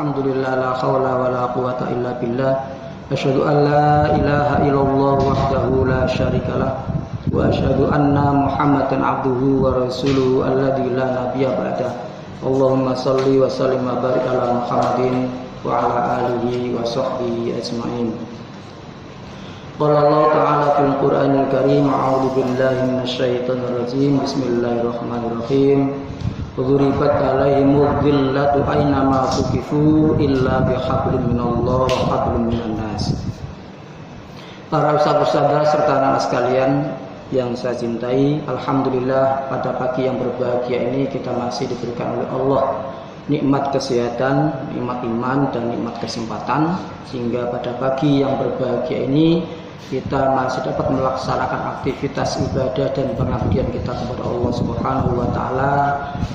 Alhamdulillah, la haula wa la quwata illa billah. Asyhadu an la ilaha illallah wahdahu la syarikalah wa asyhadu anna Muhammadan abduhu wa rasuluhu alladzi la nabiyya ba'dah. Allahumma shalli wa sallim wa barik ala Muhammadin wa ala alihi wa sahbihi ajmain. Qala Allah ta'ala fil Qur'anil Karim, a'udzu billahi minasyaitonir rajim. Bismillahirrahmanirrahim. Dzuribat alaihimudz dzillatu aina ma tuqifu illa bihablin minallah wa hablum minan nas. Para ustaz-ustazah serta anak sekalian yang saya cintai, alhamdulillah pada pagi yang berbahagia ini kita masih diberikan oleh Allah nikmat kesehatan, nikmat iman dan nikmat kesempatan, sehingga pada pagi yang berbahagia ini kita masih dapat melaksanakan aktivitas ibadah dan pengabdian kita kepada Allah Subhanahu wa taala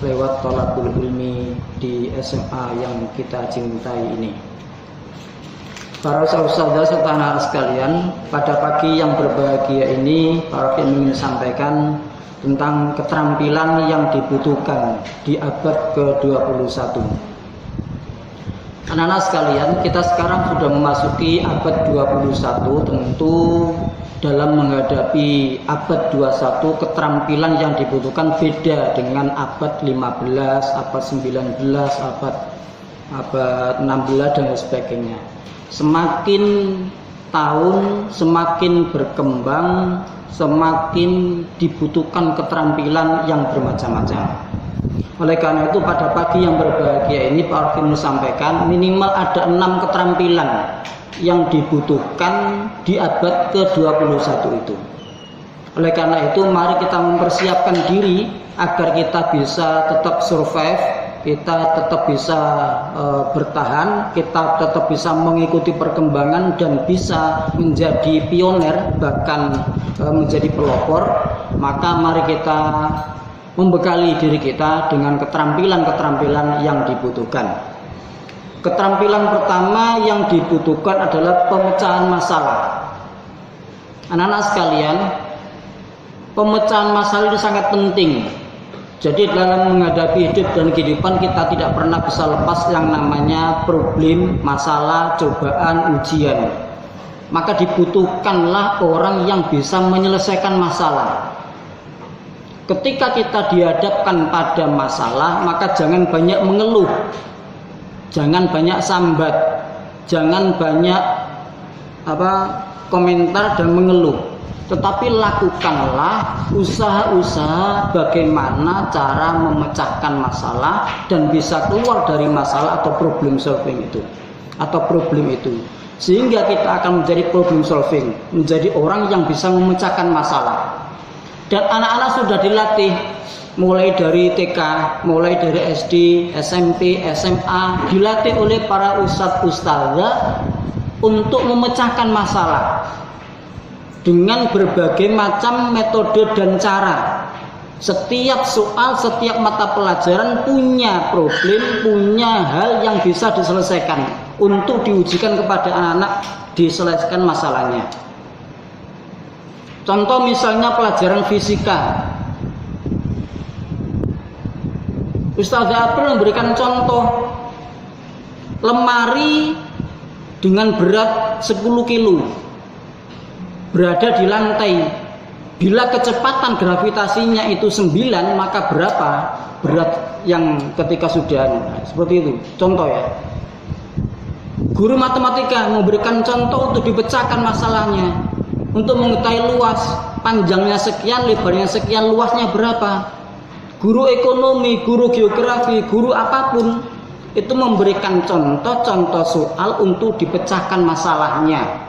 lewat thalabul ilmi di SMA yang kita cintai ini. Para ustazah serta anak sekalian, pada pagi yang berbahagia ini para ingin sampaikan tentang keterampilan yang dibutuhkan di abad ke-21. Anak-anak sekalian, kita sekarang sudah memasuki abad 21. Tentu dalam menghadapi abad 21, keterampilan yang dibutuhkan beda dengan abad 15, abad 19, abad 16 dan sebagainya. Semakin tahun semakin berkembang, semakin dibutuhkan keterampilan yang bermacam-macam. Oleh karena itu pada pagi yang berbahagia ini Pak Arfin sampaikan minimal ada 6 keterampilan yang dibutuhkan di abad ke-21 itu. Oleh karena itu mari kita mempersiapkan diri agar kita bisa tetap survive, kita tetap bisa bertahan, kita tetap bisa mengikuti perkembangan dan bisa menjadi pioner, bahkan menjadi pelopor. Maka mari kita membekali diri kita dengan keterampilan-keterampilan yang dibutuhkan. Keterampilan pertama yang dibutuhkan adalah pemecahan masalah. Anak-anak sekalian, pemecahan masalah itu sangat penting. Jadi dalam menghadapi hidup dan kehidupan kita tidak pernah bisa lepas yang namanya problem, masalah, cobaan, ujian. Maka dibutuhkanlah orang yang bisa menyelesaikan masalah. Ketika kita dihadapkan pada masalah, maka jangan banyak mengeluh, jangan banyak sambat, jangan banyak komentar dan mengeluh. Tetapi lakukanlah usaha-usaha bagaimana cara memecahkan masalah dan bisa keluar dari masalah atau problem solving itu, sehingga kita akan menjadi problem solving, menjadi orang yang bisa memecahkan masalah. Dan anak-anak sudah dilatih mulai dari TK, mulai dari SD, SMP, SMA, dilatih oleh para ustadz-ustadzah untuk memecahkan masalah dengan berbagai macam metode dan cara. Setiap soal, setiap mata pelajaran punya problem, punya hal yang bisa diselesaikan untuk diujikan kepada anak-anak, diselesaikan masalahnya. Contoh misalnya pelajaran fisika, Ustazah April memberikan contoh lemari dengan berat 10 kilo berada di lantai. Bila kecepatan gravitasinya itu 9, maka berapa berat yang ketika sudah seperti itu. Contoh ya. Guru matematika memberikan contoh untuk dipecahkan masalahnya. Untuk mengetahui luas, panjangnya sekian, lebarnya sekian, luasnya berapa. Guru ekonomi, guru geografi, guru apapun itu memberikan contoh-contoh soal untuk dipecahkan masalahnya.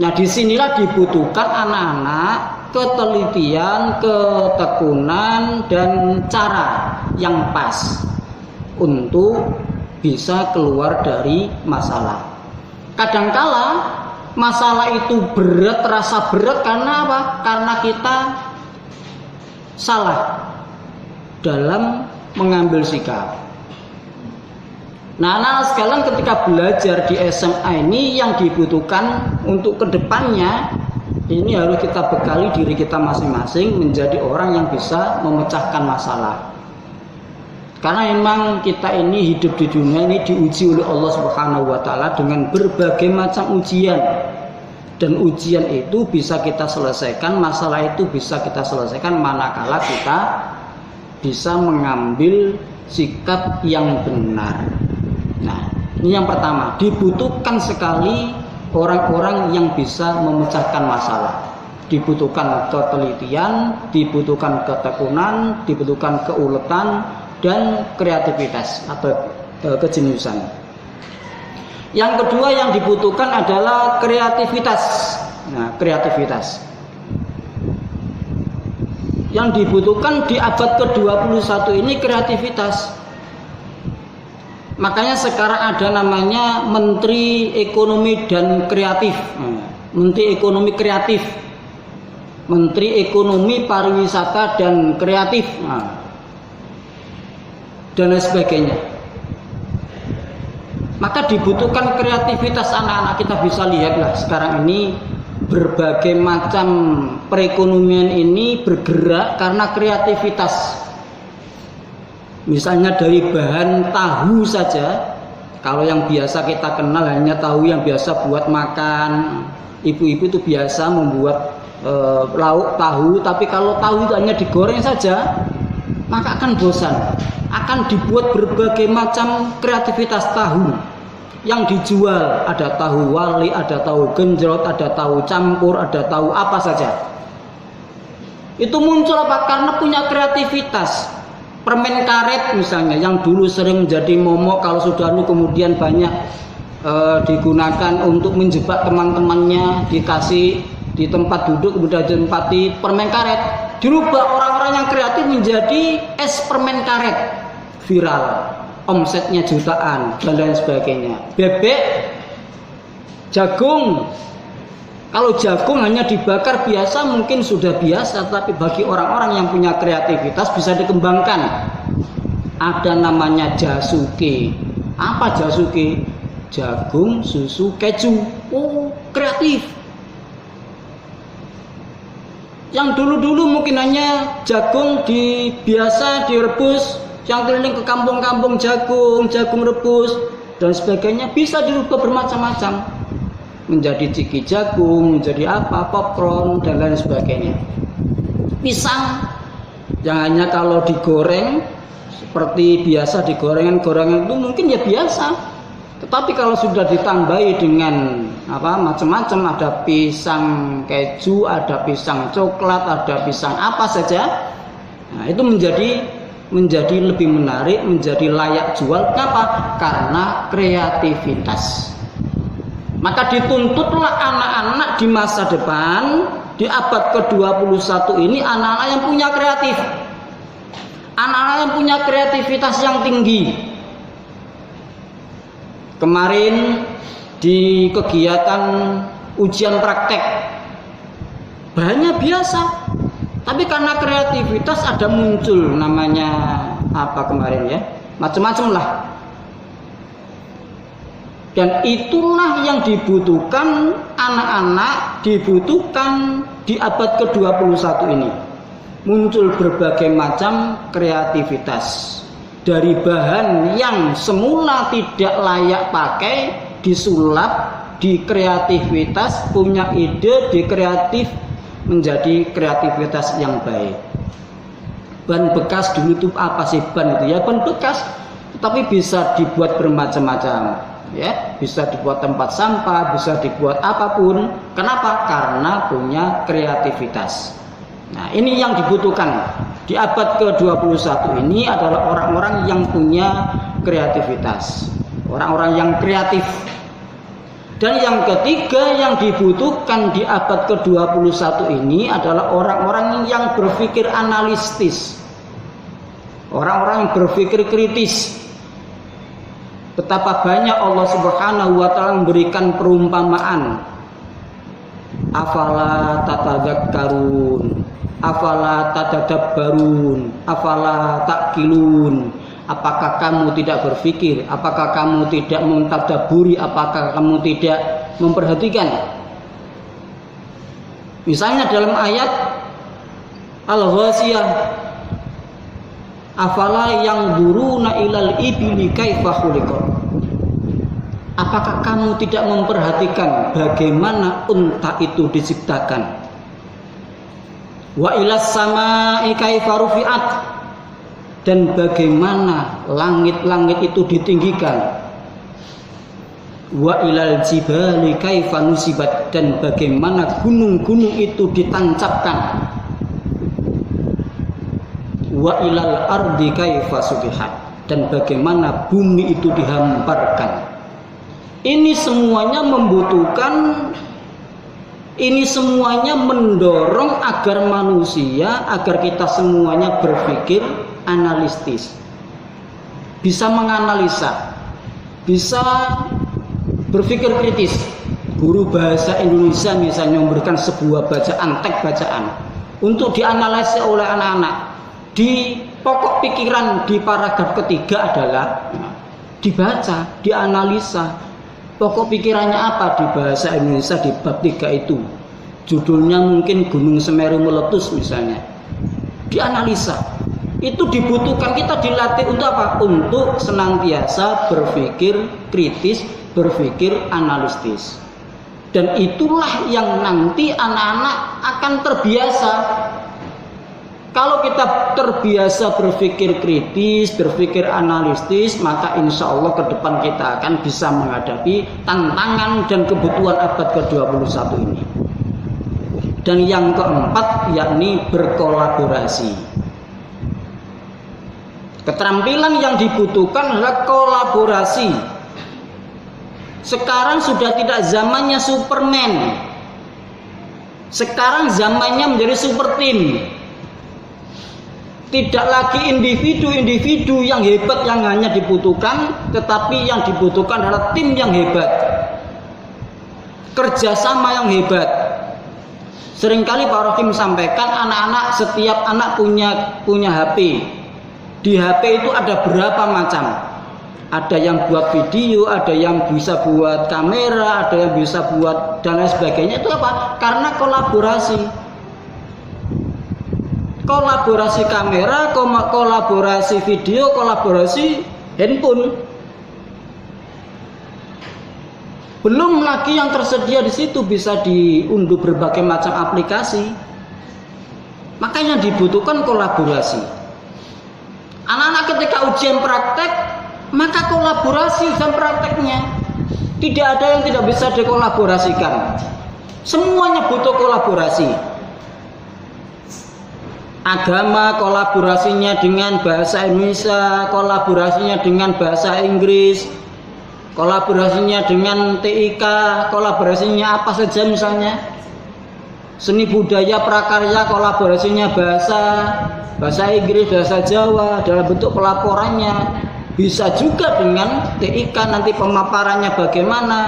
Nah, disinilah dibutuhkan anak-anak ketelitian, ketekunan dan cara yang pas untuk bisa keluar dari masalah. Kadangkala masalah itu berat, terasa berat karena apa? Karena kita salah dalam mengambil sikap. Nah, anak sekalian ketika belajar di SMA ini yang dibutuhkan untuk kedepannya ini harus kita bekali diri kita masing-masing menjadi orang yang bisa memecahkan masalah. Karena memang kita ini hidup di dunia ini diuji oleh Allah Subhanahu wa taala dengan berbagai macam ujian. Dan ujian itu bisa kita selesaikan, masalah itu bisa kita selesaikan manakala kita bisa mengambil sikap yang benar. Nah, ini yang pertama, dibutuhkan sekali orang-orang yang bisa memecahkan masalah. Dibutuhkan ketelitian, dibutuhkan ketekunan, dibutuhkan keuletan dan kreativitas atau kejeniusan. Yang kedua yang dibutuhkan adalah kreativitas. Nah, kreativitas yang dibutuhkan di abad ke-21 ini kreativitas. Makanya sekarang ada namanya Menteri Ekonomi dan Kreatif, Menteri Ekonomi Kreatif, Menteri Ekonomi Pariwisata dan Kreatif, dan lain sebagainya. Maka dibutuhkan kreativitas anak-anak. Kita bisa lihatlah sekarang ini berbagai macam perekonomian ini bergerak karena kreativitas. Misalnya dari bahan tahu saja, kalau yang biasa kita kenal hanya tahu yang biasa buat makan, ibu-ibu itu biasa membuat lauk tahu, tapi kalau tahu itu hanya digoreng saja, maka akan bosan. Akan dibuat berbagai macam kreativitas tahu yang dijual. Ada tahu wali, ada tahu genjrot, ada tahu campur, ada tahu apa saja. Itu muncul apa? Karena punya kreativitas. Permen karet misalnya yang dulu sering menjadi momok, kalau sudah kemudian banyak digunakan untuk menjebak teman-temannya, dikasih di tempat duduk kemudian ditempati permen karet, dirubah orang-orang yang kreatif menjadi es permen karet, viral, omsetnya jutaan dan lain sebagainya. Bebek, jagung. Kalau jagung hanya dibakar biasa mungkin sudah biasa, tapi bagi orang-orang yang punya kreativitas bisa dikembangkan. Ada namanya jasuke. Apa jasuke? Jagung, susu, keju. Oh, kreatif. Yang dulu-dulu mungkin hanya jagung biasa direbus, yang keliling ke kampung-kampung jagung rebus dan sebagainya, bisa dirubah bermacam-macam. Menjadi ciki jagung, menjadi apa, popcorn dan lain sebagainya. Pisang yang hanya kalau digoreng seperti biasa gorengan itu mungkin ya biasa. Tetapi kalau sudah ditambahi dengan macam-macam, ada pisang keju, ada pisang coklat, ada pisang apa saja, nah, itu menjadi lebih menarik, menjadi layak jual. Kenapa? Karena kreativitas. Maka dituntutlah anak-anak di masa depan, di abad ke-21 ini, anak-anak yang punya kreatif, anak-anak yang punya kreativitas yang tinggi. Kemarin di kegiatan ujian praktek bahannya biasa, tapi karena kreativitas ada muncul namanya apa kemarin ya, macam-macam lah. Dan itulah yang dibutuhkan anak-anak, dibutuhkan di abad ke-21 ini. Muncul berbagai macam kreativitas. Dari bahan yang semula tidak layak pakai, disulap, di kreativitas, punya ide, di kreatif, menjadi kreativitas yang baik. Ban bekas dulu itu apa sih ban itu? Ya ban bekas, tetapi bisa dibuat bermacam-macam. Ya, bisa dibuat tempat sampah, bisa dibuat apapun. Kenapa? Karena punya kreativitas. Nah, ini yang dibutuhkan di abad ke-21 ini adalah orang-orang yang punya kreativitas, orang-orang yang kreatif. Dan yang ketiga yang dibutuhkan di abad ke-21 ini adalah orang-orang yang berpikir analitis, orang-orang yang berpikir kritis. Betapa banyak Allah Subhanahu wa taala memberikan perumpamaan. Afala tatadzakkarun, afala tatadabbarun, afala taqilun. Apakah kamu tidak berpikir? Apakah kamu tidak mentadabburi? Apakah kamu tidak memperhatikan? Misalnya dalam ayat Al-Ghasyiyah, Afala yang duruna ilal ibili kaifa khuliqat. Apakah kamu tidak memperhatikan bagaimana unta itu diciptakan? Wa ilas samai kaifa rufi'at, dan bagaimana langit-langit itu ditinggikan. Wa ilal jibali kaifa nusibat, dan bagaimana gunung-gunung itu ditancapkan. Wa ilal ardi kaifa subihat, dan bagaimana bumi itu dihamparkan. Ini semuanya membutuhkan, ini semuanya mendorong agar manusia, agar kita semuanya berpikir analitis, bisa menganalisa, bisa berpikir kritis. Guru bahasa Indonesia misalnya memberikan sebuah bacaan, teks bacaan untuk dianalisa oleh anak-anak. Di pokok pikiran di paragraf ketiga adalah dibaca, dianalisa. Pokok pikirannya apa di bahasa Indonesia di bab 3 itu? Judulnya mungkin Gunung Semeru meletus misalnya. Dianalisa. Itu dibutuhkan, kita dilatih untuk apa? Untuk senantiasa berpikir kritis, berpikir analitis. Dan itulah yang nanti anak-anak akan terbiasa. Kalau kita terbiasa berpikir kritis, berpikir analitis, maka insya Allah ke depan kita akan bisa menghadapi tantangan dan kebutuhan abad ke-21 ini. Dan yang keempat yakni berkolaborasi. Keterampilan yang dibutuhkan adalah kolaborasi. Sekarang sudah tidak zamannya Superman. Sekarang zamannya menjadi super team. Tidak lagi individu-individu yang hebat yang hanya dibutuhkan, tetapi yang dibutuhkan adalah tim yang hebat, kerjasama yang hebat. Seringkali Pak Rohim sampaikan, anak-anak, setiap anak punya HP. Di HP itu ada berapa macam? Ada yang buat video, ada yang bisa buat kamera, ada yang bisa buat dan lain sebagainya. Itu apa? Karena kolaborasi. Kolaborasi kamera, kolaborasi video, kolaborasi handphone. Belum lagi yang tersedia di situ bisa diunduh berbagai macam aplikasi. Makanya dibutuhkan kolaborasi. Anak-anak ketika ujian praktek, maka kolaborasi dan prakteknya. Tidak ada yang tidak bisa dikolaborasikan. Semuanya butuh kolaborasi. Agama kolaborasinya dengan bahasa Indonesia, kolaborasinya dengan bahasa Inggris, kolaborasinya dengan TIK, kolaborasinya apa saja misalnya. Seni budaya prakarya kolaborasinya bahasa Inggris, bahasa Jawa dalam bentuk pelaporannya. Bisa juga dengan TIK nanti pemaparannya bagaimana.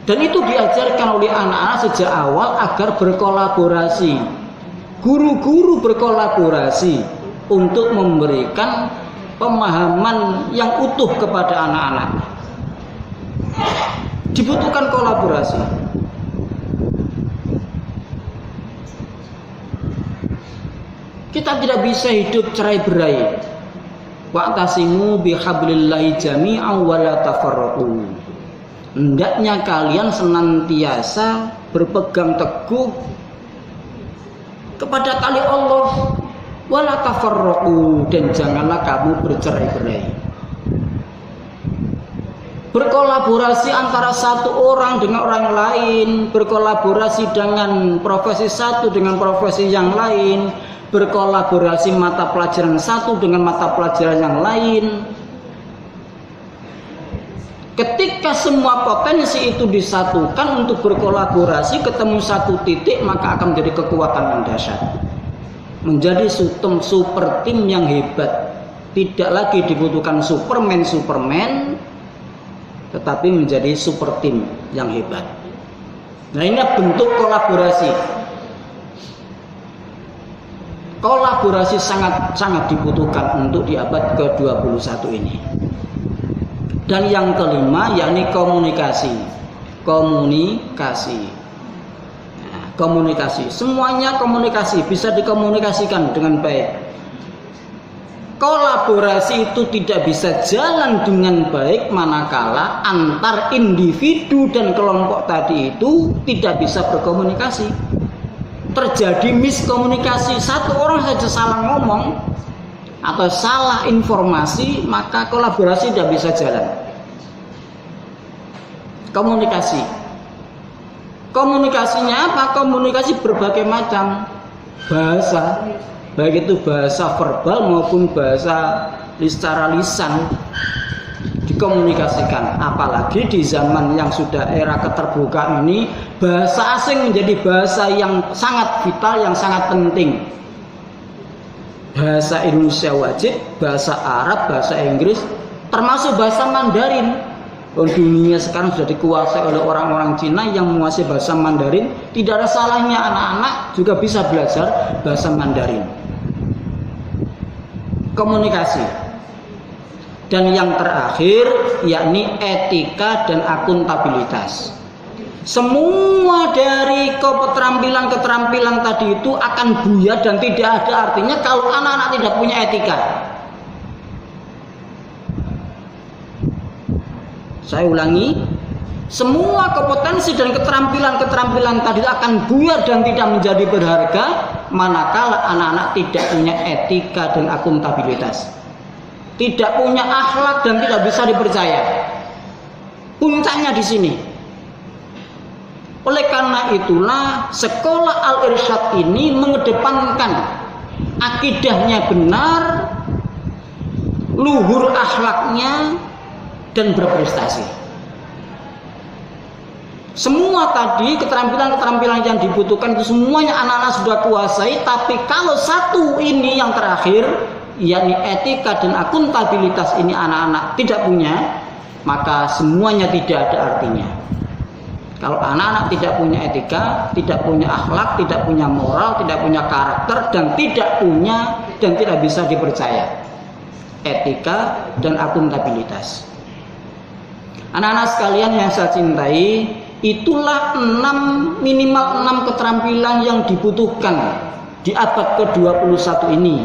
Dan itu diajarkan oleh anak-anak sejak awal agar berkolaborasi. Guru-guru berkolaborasi untuk memberikan pemahaman yang utuh kepada anak-anak. Dibutuhkan kolaborasi. Kita tidak bisa hidup cerai-berai. Wa'tasimu bihablillahi jami'an wa la tafarraqu. Hendaknya kalian senantiasa berpegang teguh kepada tali Allah, wala tafarraqu, dan janganlah kamu bercerai-berai. Berkolaborasi antara satu orang dengan orang lain, berkolaborasi dengan profesi satu dengan profesi yang lain, berkolaborasi mata pelajaran satu dengan mata pelajaran yang lain. Ketika semua potensi itu disatukan untuk berkolaborasi, ketemu satu titik, maka akan menjadi kekuatan yang dahsyat. Menjadi super tim yang hebat. Tidak lagi dibutuhkan Superman, tetapi menjadi super tim yang hebat. Nah, ini bentuk kolaborasi. Kolaborasi sangat dibutuhkan untuk di abad ke-21 ini. Dan yang kelima yakni komunikasi. Komunikasi. Semuanya komunikasi, bisa dikomunikasikan dengan baik. kolaborasi itu tidak bisa jalan dengan baik manakala antar individu dan kelompok tadi itu tidak bisa berkomunikasi. Terjadi miskomunikasi, satu orang saja salah ngomong atau salah informasi, maka kolaborasi tidak bisa jalan. Komunikasinya apa? Komunikasi berbagai macam bahasa, baik itu bahasa verbal maupun bahasa secara lisan dikomunikasikan. Apalagi di zaman yang sudah era keterbukaan ini, bahasa asing menjadi bahasa yang sangat vital, yang sangat penting. Bahasa Indonesia wajib, bahasa Arab, bahasa Inggris, termasuk bahasa Mandarin. Dunia sekarang sudah dikuasai oleh orang-orang Cina yang menguasai bahasa Mandarin. Tidak ada salahnya anak-anak juga bisa belajar bahasa Mandarin. Komunikasi. Dan yang terakhir yakni etika dan akuntabilitas. Semua dari keterampilan tadi itu akan buyar dan tidak ada artinya kalau anak-anak tidak punya etika. Saya ulangi, semua kompetensi dan keterampilan tadi akan buyar dan tidak menjadi berharga manakala anak-anak tidak punya etika dan akuntabilitas, tidak punya akhlak dan tidak bisa dipercaya. Puncaknya di sini. Oleh karena itulah sekolah Al-Irsyad ini mengedepankan akidahnya benar, luhur akhlaknya, dan berprestasi. Semua tadi keterampilan-keterampilan yang dibutuhkan itu semuanya anak-anak sudah kuasai, tapi kalau satu ini yang terakhir, yakni etika dan akuntabilitas ini anak-anak tidak punya, maka semuanya tidak ada artinya. Kalau anak-anak tidak punya etika, tidak punya akhlak, tidak punya moral, tidak punya karakter, dan tidak bisa dipercaya. Etika dan akuntabilitas. Anak-anak sekalian yang saya cintai, itulah minimal 6 keterampilan yang dibutuhkan di abad ke-21 ini.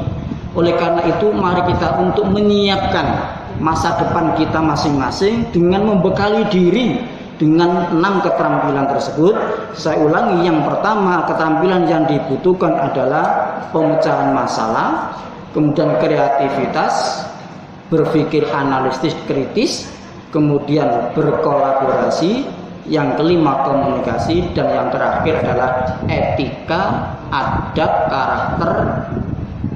Oleh karena itu, mari kita untuk menyiapkan masa depan kita masing-masing dengan membekali diri dengan 6 keterampilan tersebut. Saya ulangi, yang pertama keterampilan yang dibutuhkan adalah pemecahan masalah, kemudian kreativitas, berpikir analitis kritis, kemudian berkolaborasi, yang kelima komunikasi, dan yang terakhir adalah etika, adab, karakter,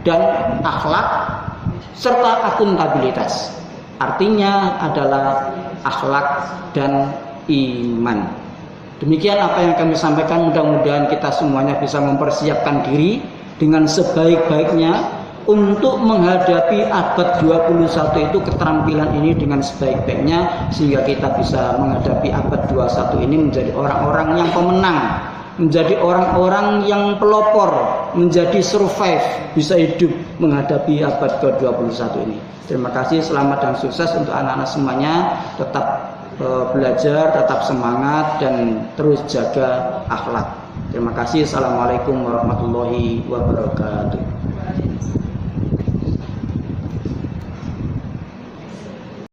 dan akhlak, serta akuntabilitas. Artinya adalah akhlak dan iman. Demikian apa yang kami sampaikan, mudah-mudahan kita semuanya bisa mempersiapkan diri dengan sebaik-baiknya untuk menghadapi abad 21 itu, keterampilan ini dengan sebaik-baiknya, sehingga kita bisa menghadapi abad 21 ini menjadi orang-orang yang pemenang, menjadi orang-orang yang pelopor, menjadi survive, bisa hidup menghadapi abad ke-21 ini. Terima kasih, selamat dan sukses untuk anak-anak semuanya. Tetap belajar, tetap semangat, dan terus jaga akhlak. Terima kasih. Assalamualaikum warahmatullahi wabarakatuh.